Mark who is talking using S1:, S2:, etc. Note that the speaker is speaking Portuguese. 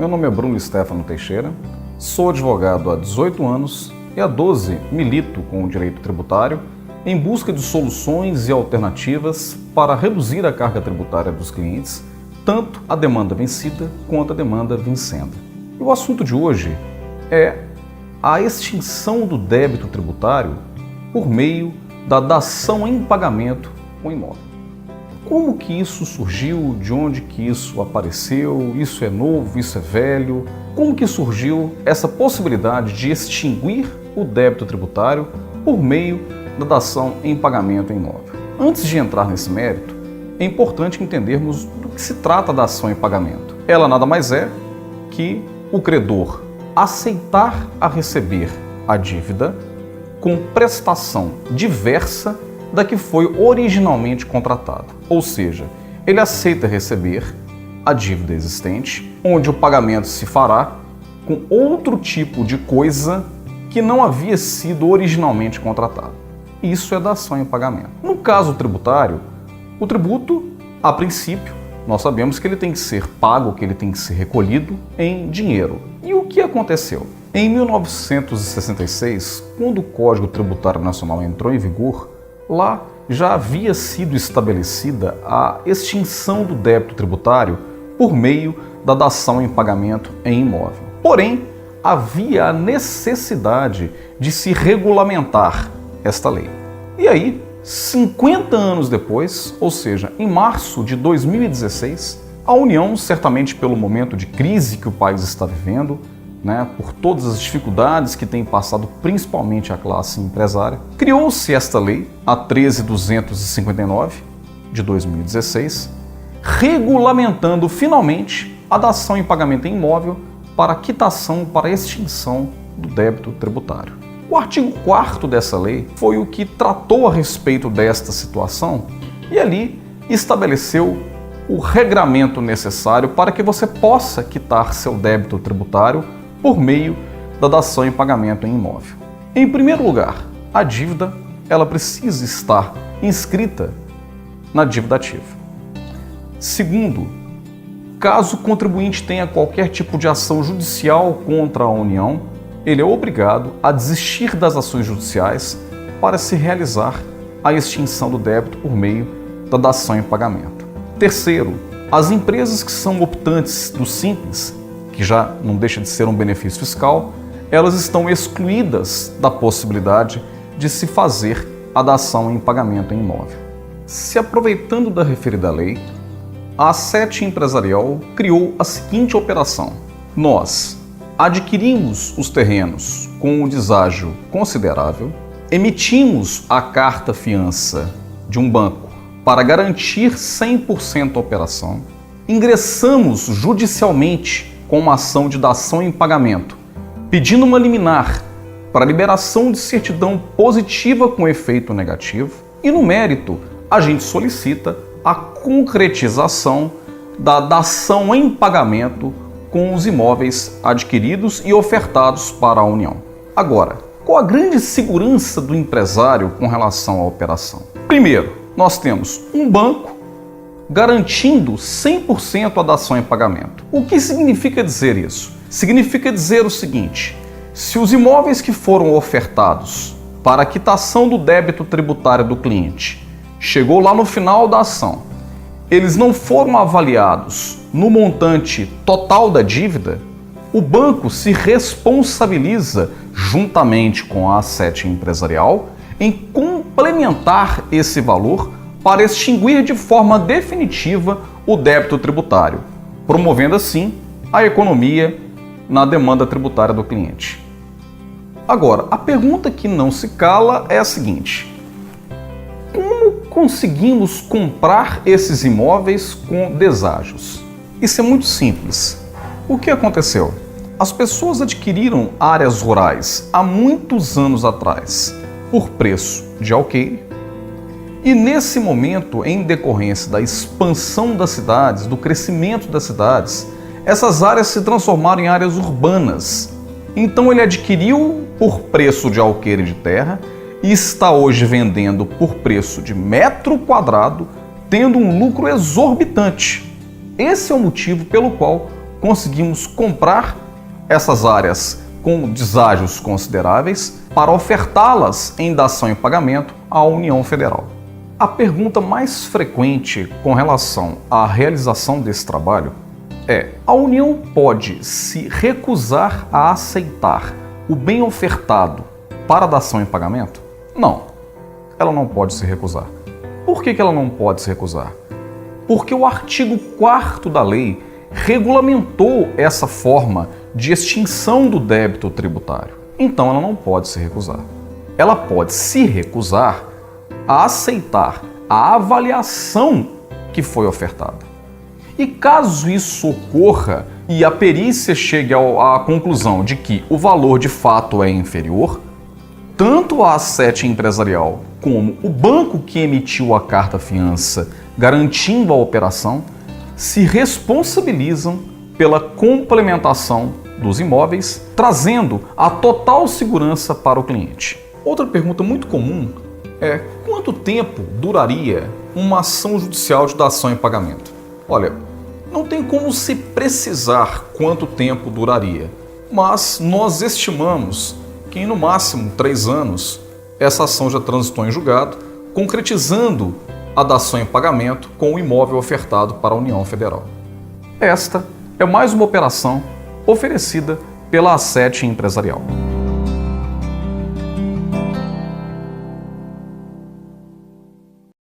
S1: Meu nome é Bruno Stefano Teixeira, sou advogado há 18 anos e há 12 milito com o direito tributário em busca de soluções e alternativas para reduzir a carga tributária dos clientes, tanto a demanda vencida quanto a demanda vincenda. E o assunto de hoje é a extinção do débito tributário por meio da dação em pagamento com imóvel. Como que isso surgiu? De onde que isso apareceu? Isso é novo? Isso é velho? Como que surgiu essa possibilidade de extinguir o débito tributário por meio da dação em pagamento em imóvel? Antes de entrar nesse mérito, é importante entendermos do que se trata da dação em pagamento. Ela nada mais é que o credor aceitar a receber a dívida com prestação diversa da que foi originalmente contratada. Ou seja, ele aceita receber a dívida existente, onde o pagamento se fará com outro tipo de coisa que não havia sido originalmente contratado. Isso é dação em pagamento. No caso tributário, o tributo, a princípio, nós sabemos que ele tem que ser pago, que ele tem que ser recolhido em dinheiro. E o que aconteceu? Em 1966, quando o Código Tributário Nacional entrou em vigor, lá já havia sido estabelecida a extinção do débito tributário por meio da dação em pagamento em imóvel. Porém, havia a necessidade de se regulamentar esta lei. E aí, 50 anos depois, ou seja, em março de 2016, a União, certamente pelo momento de crise que o país está vivendo, por todas as dificuldades que tem passado principalmente a classe empresária, criou-se esta lei, a 13.259 de 2016, regulamentando finalmente a dação em pagamento em imóvel para quitação, para extinção do débito tributário. O artigo 4º dessa lei foi o que tratou a respeito desta situação e ali estabeleceu o regramento necessário para que você possa quitar seu débito tributário por meio da dação em pagamento em imóvel. Em primeiro lugar, a dívida ela precisa estar inscrita na dívida ativa. Segundo, caso o contribuinte tenha qualquer tipo de ação judicial contra a União, ele é obrigado a desistir das ações judiciais para se realizar a extinção do débito por meio da dação em pagamento. Terceiro, as empresas que são optantes do Simples, que já não deixa de ser um benefício fiscal, elas estão excluídas da possibilidade de se fazer a dação em pagamento em imóvel. Se aproveitando da referida lei, a A7 Empresarial criou a seguinte operação. Nós adquirimos os terrenos com um deságio considerável, emitimos a carta fiança de um banco para garantir 100% a operação, ingressamos judicialmente com uma ação de dação em pagamento, pedindo uma liminar para liberação de certidão positiva com efeito negativo e, no mérito, a gente solicita a concretização da dação em pagamento com os imóveis adquiridos e ofertados para a União. Agora, qual a grande segurança do empresário com relação à operação? Primeiro, nós temos um banco garantindo 100% a dação em pagamento. O que significa dizer isso? Significa dizer o seguinte: se os imóveis que foram ofertados para a quitação do débito tributário do cliente chegou lá no final da ação, eles não foram avaliados no montante total da dívida, o banco se responsabiliza, juntamente com a A7 Empresarial, em complementar esse valor para extinguir de forma definitiva o débito tributário, promovendo assim a economia na demanda tributária do cliente. Agora, a pergunta que não se cala é a seguinte: como conseguimos comprar esses imóveis com deságios? Isso é muito simples. O que aconteceu? As pessoas adquiriram áreas rurais há muitos anos atrás por preço de alqueire, e nesse momento, em decorrência da expansão das cidades, do crescimento das cidades, essas áreas se transformaram em áreas urbanas. Então ele adquiriu por preço de alqueire de terra e está hoje vendendo por preço de metro quadrado, tendo um lucro exorbitante. Esse é o motivo pelo qual conseguimos comprar essas áreas com deságios consideráveis para ofertá-las em dação em pagamento à União Federal. A pergunta mais frequente com relação à realização desse trabalho é: a União pode se recusar a aceitar o bem ofertado para dação em pagamento? Não, ela não pode se recusar. Por que ela não pode se recusar? Porque o artigo 4º da lei regulamentou essa forma de extinção do débito tributário. Então ela não pode se recusar. Ela pode se recusar a aceitar a avaliação que foi ofertada. E caso isso ocorra e a perícia chegue à conclusão de que o valor de fato é inferior, tanto a A7 empresarial como o banco que emitiu a carta-fiança garantindo a operação se responsabilizam pela complementação dos imóveis, trazendo a total segurança para o cliente. Outra pergunta muito comum é: quanto tempo duraria uma ação judicial de dação em pagamento? Olha, não tem como se precisar quanto tempo duraria, mas nós estimamos que em no máximo 3 anos essa ação já transitou em julgado, concretizando a dação em pagamento com o imóvel ofertado para a União Federal. Esta é mais uma operação oferecida pela A7 Empresarial.